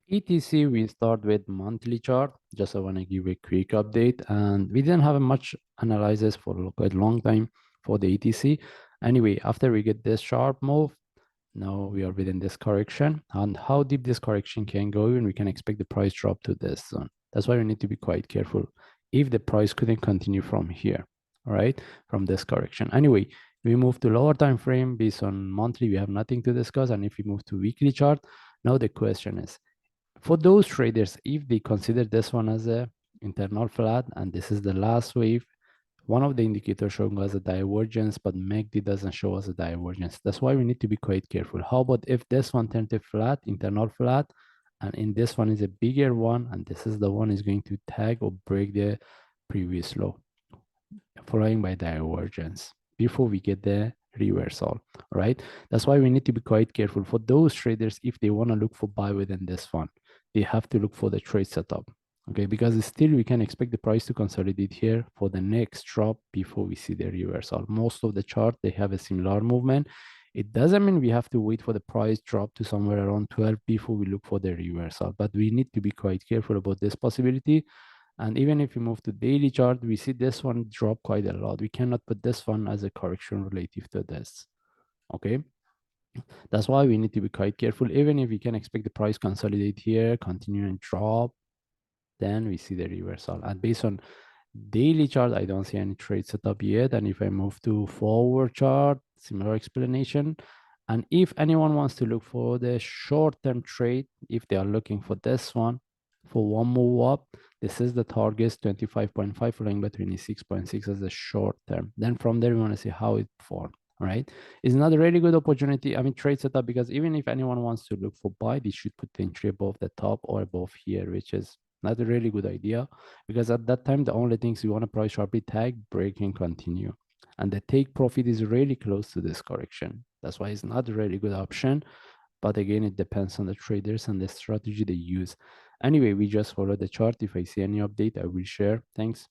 ETC, we start with monthly chart. Just I want to give a quick update, and we didn't have much analysis for quite a long time for the ETC. Anyway, after we get this sharp move, now we are within this correction, and how deep this correction can go, and we can expect the price drop to this zone. That's why we need to be quite careful if the price couldn't continue from here, all right, from this correction. Anyway, we move to lower time frame based on monthly, we have nothing to discuss. And if we move to weekly chart, now the question is, for those traders, if they consider this one as a internal flat and this is the last wave, one of the indicators showing us a divergence, but MACD doesn't show us a divergence. That's why we need to be quite careful. How about if this one turns to flat, internal flat, and in this one is a bigger one, and this is the one is going to tag or break the previous low, following by divergence before we get the reversal. All right, that's why we need to be quite careful. For those traders, if they want to look for buy within this one, they have to look for the trade setup. Okay, because still we can expect the price to consolidate here for the next drop before we see the reversal. Most of the chart, they have a similar movement. It doesn't mean we have to wait for the price drop to somewhere around 12 before we look for the reversal, but we need to be quite careful about this possibility. And even if you move to daily chart, we see this one drop quite a lot. We cannot put this one as a correction relative to this. Okay, that's why we need to be quite careful. Even if we can expect the price consolidate here, continue and drop, then we see the reversal. And based on daily chart, I don't see any trade setup yet. And if I move to forward chart, similar explanation. And if anyone wants to look for the short-term trade, if they are looking for this one, for one move up, this is the target 25.5 following by 26.6 as a short term. Then from there, we want to see how it formed. All right. It's not a really good opportunity. I mean, trade setup, because even if anyone wants to look for buy, they should put the entry above the top or above here, which is not a really good idea, because at that time, the only things you want to price sharply tag, break, and continue. And the take profit is really close to this correction. That's why it's not a really good option. But again, it depends on the traders and the strategy they use. Anyway, we just follow the chart. If I see any update, I will share. Thanks.